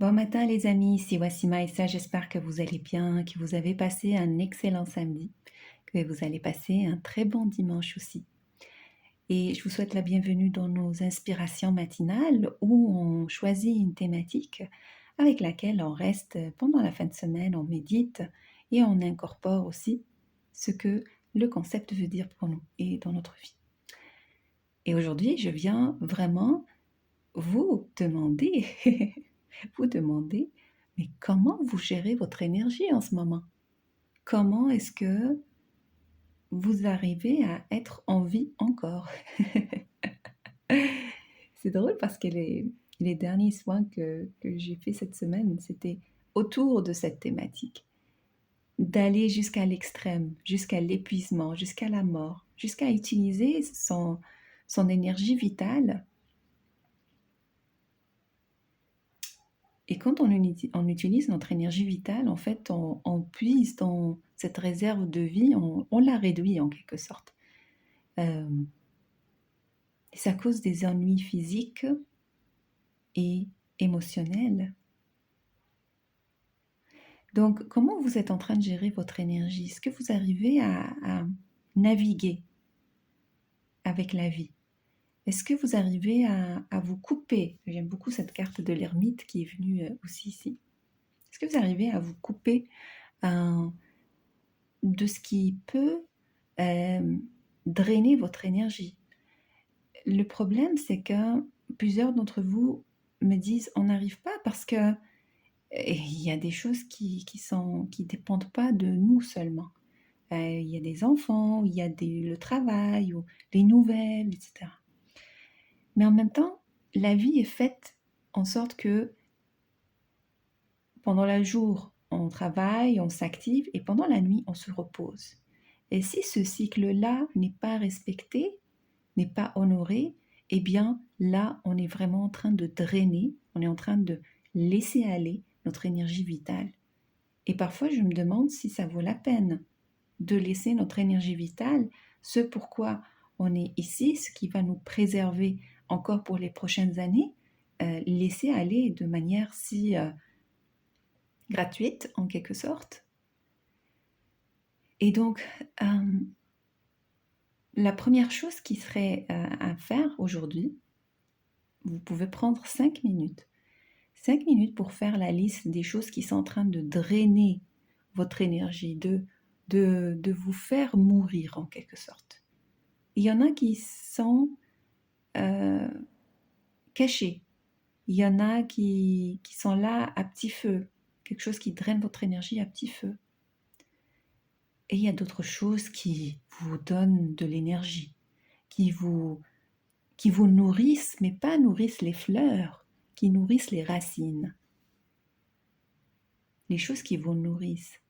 Bon matin les amis, ici Wassima et ça, j'espère que vous allez bien, que vous avez passé un excellent samedi, que vous allez passer un très bon dimanche aussi. Et je vous souhaite la bienvenue dans nos inspirations matinales où on choisit une thématique avec laquelle on reste pendant la fin de semaine, on médite et on incorpore aussi ce que le concept veut dire pour nous et dans notre vie. Et aujourd'hui, je viens vraiment vous demander, vous demander, mais comment vous gérez votre énergie en ce moment? Comment est-ce que vous arrivez à être en vie encore? C'est drôle parce que les derniers soins que j'ai fait cette semaine, c'était autour de cette thématique. D'aller jusqu'à l'extrême, jusqu'à l'épuisement, jusqu'à la mort, jusqu'à utiliser son énergie vitale. Et quand on utilise notre énergie vitale, en fait, on puise dans cette réserve de vie, on la réduit en quelque sorte. Et ça cause des ennuis physiques et émotionnels. Donc, comment vous êtes en train de gérer votre énergie? Est-ce que vous arrivez à naviguer avec la vie? Est-ce que vous arrivez à vous couper? J'aime beaucoup cette carte de l'ermite qui est venue aussi ici. Est-ce que vous arrivez à vous couper de ce qui peut drainer votre énergie? Le problème, c'est que plusieurs d'entre vous me disent on n'arrive pas parce que il y a des choses qui dépendent pas de nous seulement. Il y a des enfants, il y a le travail, ou les nouvelles, etc. Mais en même temps, la vie est faite en sorte que pendant le jour, on travaille, on s'active, et pendant la nuit, on se repose. Et si ce cycle-là n'est pas respecté, n'est pas honoré, eh bien là, on est vraiment en train de drainer, on est en train de laisser aller notre énergie vitale. Et parfois, je me demande si ça vaut la peine de laisser notre énergie vitale, ce pourquoi on est ici, ce qui va nous préserver encore pour les prochaines années, laisser aller de manière si gratuite en quelque sorte. Et donc, la première chose qui serait à faire aujourd'hui, vous pouvez prendre 5 minutes. 5 minutes pour faire la liste des choses qui sont en train de drainer votre énergie, de vous faire mourir en quelque sorte. Il y en a qui sont cachés. Il y en a qui sont là à petit feu, quelque chose qui draine votre énergie à petit feu. Et il y a d'autres choses qui vous donnent de l'énergie, qui vous nourrissent, mais pas nourrissent les fleurs, qui nourrissent les racines. Les choses qui vous nourrissent.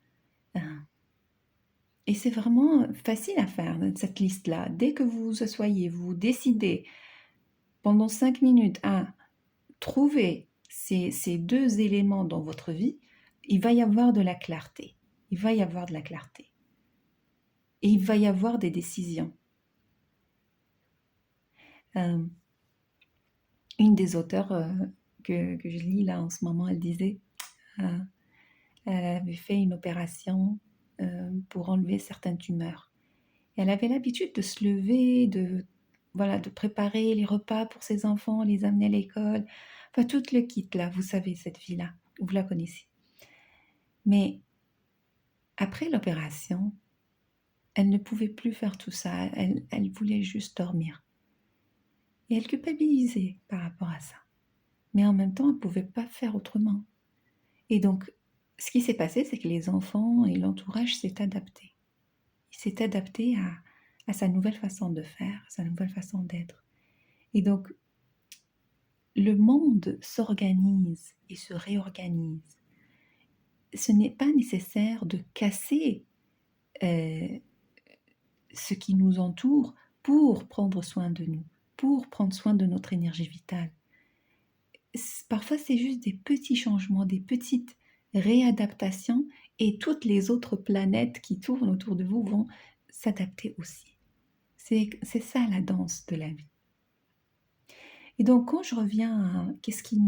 Et c'est vraiment facile à faire, cette liste-là. Dès que vous vous asseyez, vous décidez pendant 5 minutes à trouver ces deux éléments dans votre vie, il va y avoir de la clarté. Il va y avoir de la clarté. Et il va y avoir des décisions. Une des auteurs que je lis là en ce moment, elle disait, elle avait fait une opération pour enlever certaines tumeurs. Et elle avait l'habitude de se lever, de préparer les repas pour ses enfants, les amener à l'école, enfin tout le kit là, vous savez cette vie-là, vous la connaissez. Mais après l'opération, elle ne pouvait plus faire tout ça, elle voulait juste dormir. Et elle culpabilisait par rapport à ça. Mais en même temps, elle ne pouvait pas faire autrement. Et donc, ce qui s'est passé, c'est que les enfants et l'entourage s'est adapté. Il s'est adapté à sa nouvelle façon de faire, à sa nouvelle façon d'être. Et donc, le monde s'organise et se réorganise. Ce n'est pas nécessaire de casser ce qui nous entoure pour prendre soin de nous, pour prendre soin de notre énergie vitale. Parfois, c'est juste des petits changements, des petites réadaptations et toutes les autres planètes qui tournent autour de vous vont s'adapter aussi. C'est ça la danse de la vie. Et donc, quand je reviens à qu'est-ce qui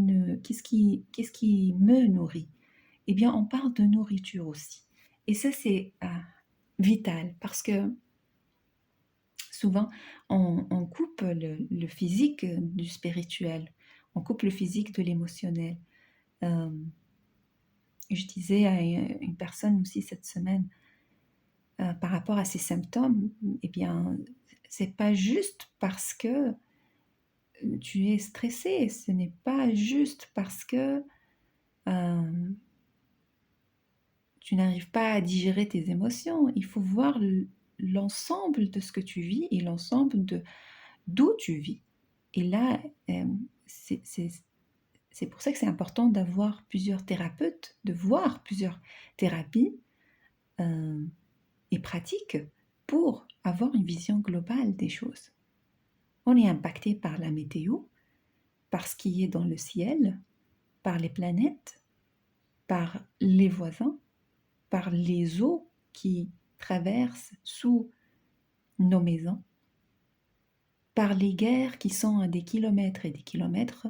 me nourrit, eh bien, on parle de nourriture aussi. Et ça, c'est vital parce que souvent, on coupe le physique du spirituel, on coupe le physique de l'émotionnel. Euh, je disais à une personne aussi cette semaine, par rapport à ces symptômes, eh bien, c'est pas juste parce que tu es stressé, ce n'est pas juste parce que euh, tu n'arrives pas à digérer tes émotions. Il faut voir l'ensemble de ce que tu vis et l'ensemble de d'où tu vis. Et là, euh, c'est c'est pour ça que c'est important d'avoir plusieurs thérapeutes, de voir plusieurs thérapies euh, et pratiques pour avoir une vision globale des choses. On est impacté par la météo, par ce qui est dans le ciel, par les planètes, par les voisins, par les eaux qui traversent sous nos maisons, par les guerres qui sont à des kilomètres et des kilomètres,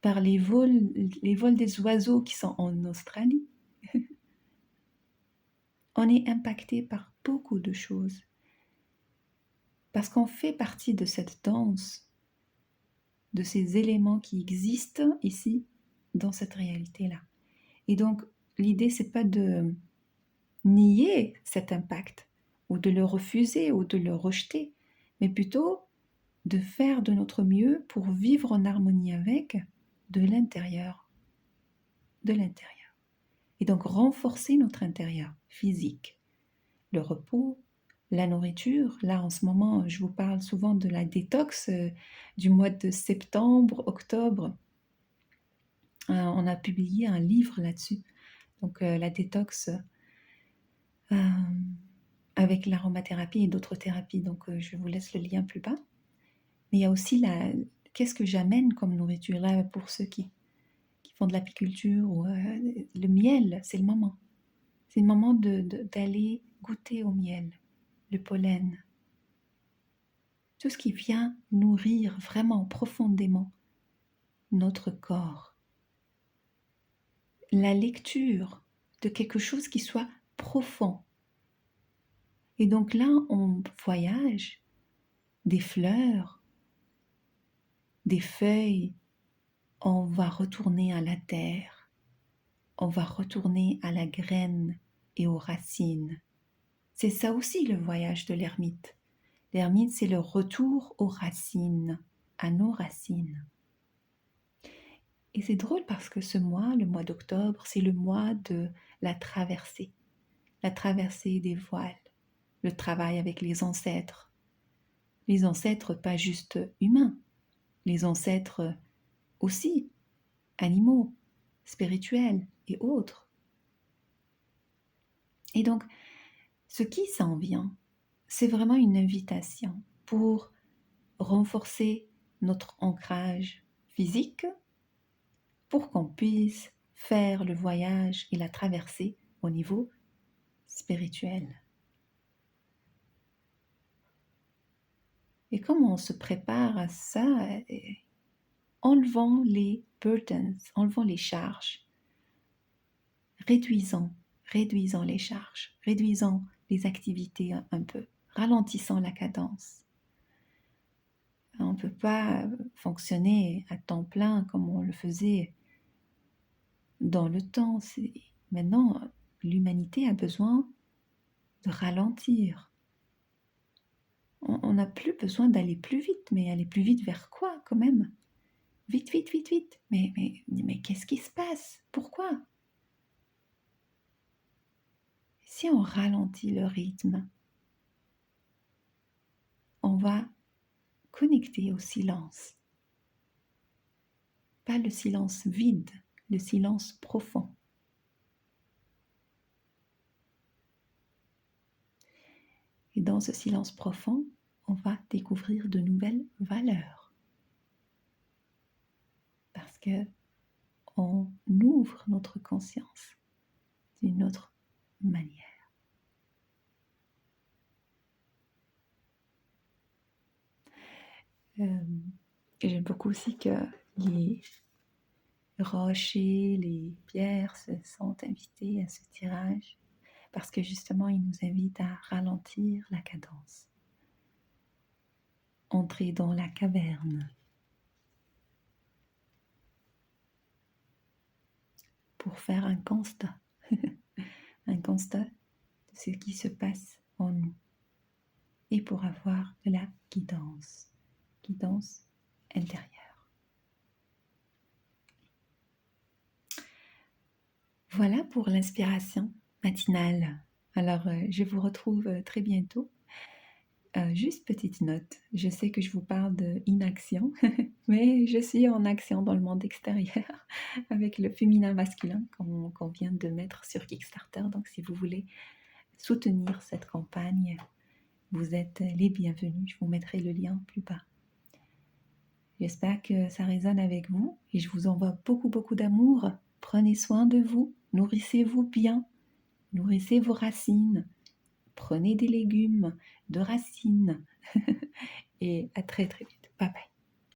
par les vols des oiseaux qui sont en Australie. On est impacté par beaucoup de choses parce qu'on fait partie de cette danse, de ces éléments qui existent ici dans cette réalité-là. Et donc, l'idée, c'est pas de nier cet impact ou de le refuser ou de le rejeter, mais plutôt de faire de notre mieux pour vivre en harmonie avec de l'intérieur, de l'intérieur. Et donc renforcer notre intérieur physique, le repos, la nourriture. Là, en ce moment, je vous parle souvent de la détox du mois de septembre, octobre. On a publié un livre là-dessus. Donc, la détox euh, avec l'aromathérapie et d'autres thérapies. Donc, je vous laisse le lien plus bas. Mais il y a aussi qu'est-ce que j'amène comme nourriture là pour ceux qui font de l'apiculture ou le miel, c'est le moment. C'est le moment d'aller goûter au miel, le pollen, tout ce qui vient nourrir vraiment profondément notre corps. La lecture de quelque chose qui soit profond. Et donc là, on voyage des fleurs, des feuilles, on va retourner à la terre, on va retourner à la graine et aux racines. C'est ça aussi le voyage de l'ermite. L'ermite, c'est le retour aux racines, à nos racines. Et c'est drôle parce que ce mois, le mois d'octobre, c'est le mois de la traversée des voiles, le travail avec les ancêtres pas juste humains, les ancêtres aussi animaux, spirituels et autres. Et donc, ce qui s'en vient, c'est vraiment une invitation pour renforcer notre ancrage physique pour qu'on puisse faire le voyage et la traversée au niveau spirituel. Et comment on se prépare à ça? Enlevant les burdens, enlevant les charges, réduisant les charges, réduisant les activités un peu, ralentissant la cadence. On ne peut pas fonctionner à temps plein comme on le faisait dans le temps. Maintenant, l'humanité a besoin de ralentir. On n'a plus besoin d'aller plus vite, mais aller plus vite vers quoi quand même? Vite, vite, vite, vite. Mais qu'est-ce qui se passe? Pourquoi? Si on ralentit le rythme, on va connecter au silence. Pas le silence vide, le silence profond. Et dans ce silence profond, on va découvrir de nouvelles valeurs. Parce que on ouvre notre conscience d'une autre manière. J'aime beaucoup aussi que les rochers, les pierres se sont invités à ce tirage parce que justement, ils nous invitent à ralentir la cadence, entrer dans la caverne pour faire un constat, un constat de ce qui se passe en nous et pour avoir de la guidance intérieure. Voilà pour l'inspiration matinale. Alors, je vous retrouve très bientôt. Juste petite note, je sais que je vous parle d'inaction, mais je suis en action dans le monde extérieur avec le féminin masculin qu'on vient de mettre sur Kickstarter. Donc, si vous voulez soutenir cette campagne, vous êtes les bienvenus. Je vous mettrai le lien plus bas. J'espère que ça résonne avec vous et je vous envoie beaucoup, beaucoup d'amour. Prenez soin de vous, nourrissez-vous bien, nourrissez vos racines, prenez des légumes de racines et à très très vite. Bye bye.